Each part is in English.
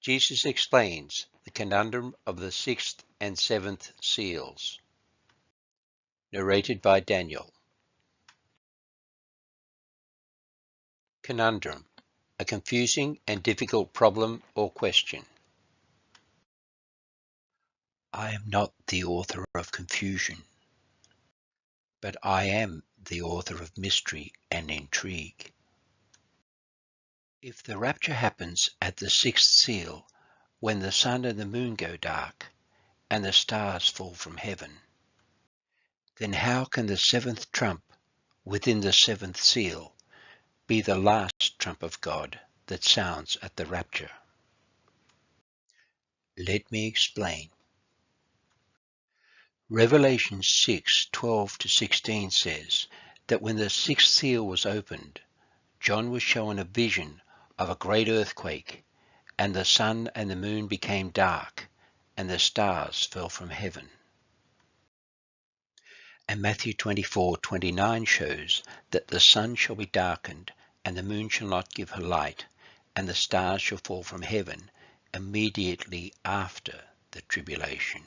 Jesus explains the conundrum of the 6th and 7th seals. Narrated by Daniel. Conundrum, a confusing and difficult problem or question. I am not the author of confusion, but I am the author of mystery and intrigue. If the rapture happens at the 6th seal, when the sun and the moon go dark, and the stars fall from heaven, then how can the 7th trump within the 7th seal be the last trump of God that sounds at the rapture? Let me explain. Revelation 6:12-16 says that when the 6th seal was opened, John was shown a vision of a great earthquake, and the sun and the moon became dark, and the stars fell from heaven. And Matthew 24:29 shows that the sun shall be darkened, and the moon shall not give her light, and the stars shall fall from heaven immediately after the tribulation.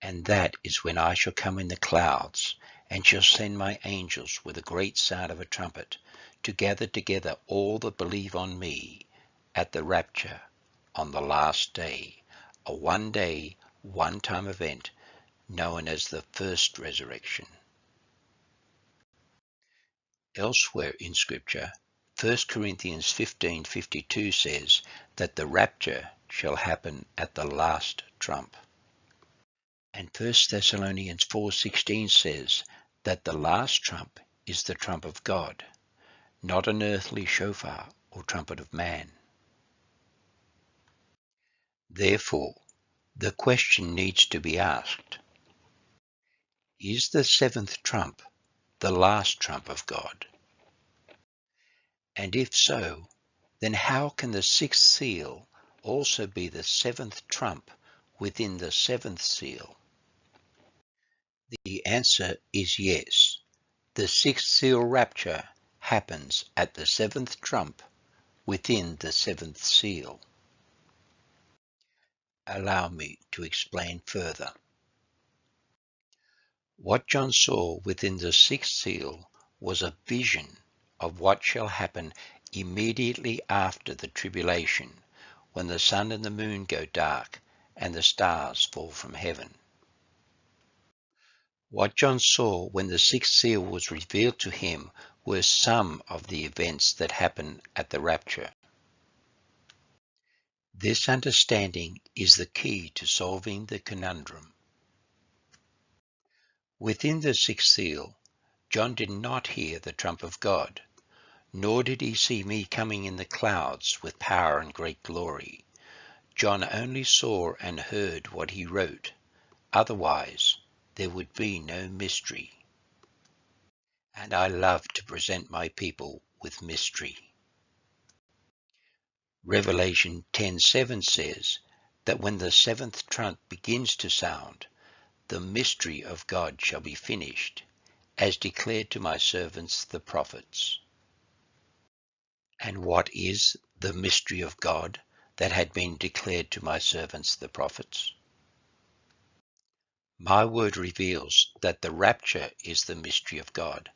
And that is when I shall come in the clouds, and shall send my angels with a great sound of a trumpet, to gather together all that believe on me at the rapture on the last day, a one-day, one-time event known as the first resurrection. Elsewhere in Scripture, 1 Corinthians 15:52 says that the rapture shall happen at the last trump. And 1 Thessalonians 4:16 says that the last trump is the trump of God, not an earthly shofar or trumpet of man. Therefore, the question needs to be asked: is the 7th trump the last trump of God? And if so, then how can the 6th seal also be the 7th trump within the 7th seal? The answer is yes. The 6th seal rapture happens at the 7th trump within the 7th seal. Allow me to explain further. What John saw within the 6th seal was a vision of what shall happen immediately after the tribulation, when the sun and the moon go dark and the stars fall from heaven. What John saw when the 6th seal was revealed to him were some of the events that happen at the rapture. This understanding is the key to solving the conundrum. Within the 6th seal, John did not hear the trump of God, nor did he see me coming in the clouds with power and great glory. John only saw and heard what he wrote. Otherwise, there would be no mystery. And I love to present my people with mystery. Revelation 10:7 says that when the 7th trump begins to sound, the mystery of God shall be finished, as declared to my servants the prophets. And what is the mystery of God that had been declared to my servants the prophets? My word reveals that the rapture is the mystery of God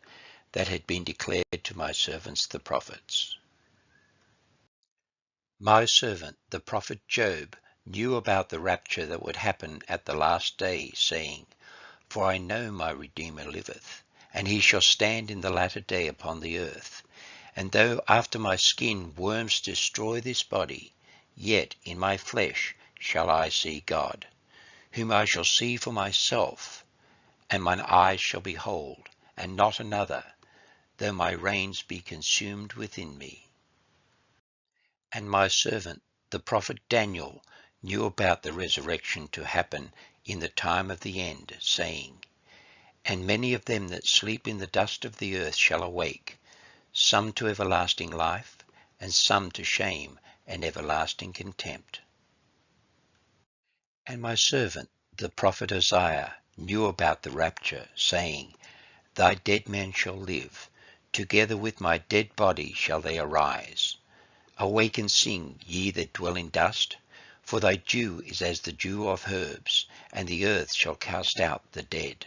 that had been declared to my servants the prophets. My servant, the prophet Job, knew about the rapture that would happen at the last day, saying, "For I know my Redeemer liveth, and he shall stand in the latter day upon the earth. And though after my skin worms destroy this body, yet in my flesh shall I see God, whom I shall see for myself, and mine eyes shall behold, and not another, though my reins be consumed within me." And my servant, the prophet Daniel, knew about the resurrection to happen in the time of the end, saying, "And many of them that sleep in the dust of the earth shall awake, some to everlasting life, and some to shame and everlasting contempt." And my servant, the prophet Isaiah, knew about the rapture, saying, "Thy dead men shall live, together with my dead body shall they arise. Awake and sing, ye that dwell in dust, for thy dew is as the dew of herbs, and the earth shall cast out the dead.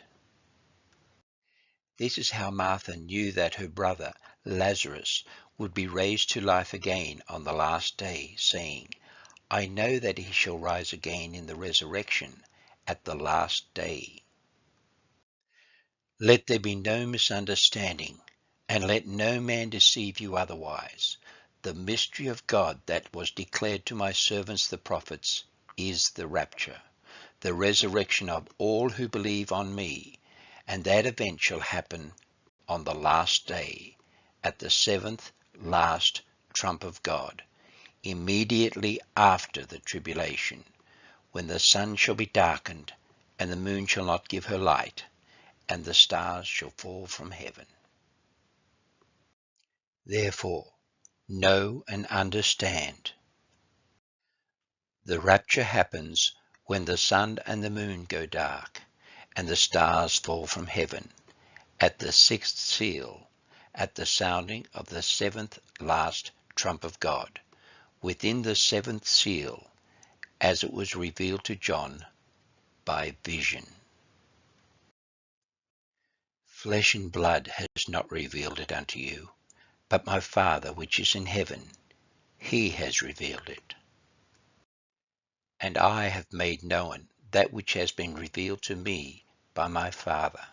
This is how Martha knew that her brother Lazarus would be raised to life again on the last day, saying, I know that he shall rise again in the resurrection at the last day. Let there be no misunderstanding, and let no man deceive you otherwise. The mystery of God that was declared to my servants the prophets is the rapture, the resurrection of all who believe on me, and that event shall happen on the last day, at the seventh last trump of God, immediately after the tribulation, when the sun shall be darkened, and the moon shall not give her light, and the stars shall fall from heaven. Therefore, know and understand. The rapture happens when the sun and the moon go dark, and the stars fall from heaven, at the sixth seal, at the sounding of the seventh last trump of God, within the seventh seal, as it was revealed to John by vision. Flesh and blood has not revealed it unto you, but my Father which is in heaven, he has revealed it. And I have made known that which has been revealed to me by my Father.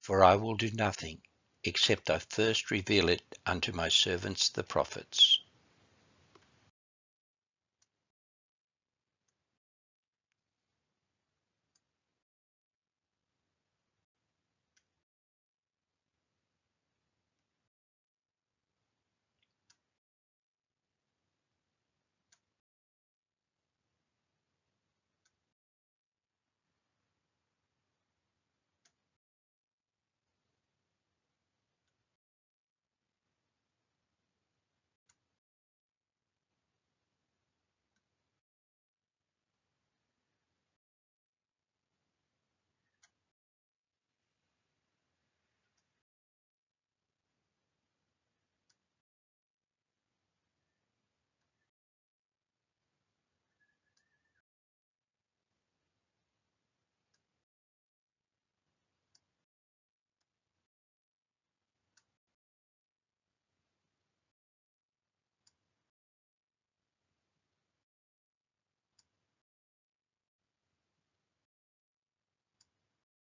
For I will do nothing, except I first reveal it unto my servants the prophets.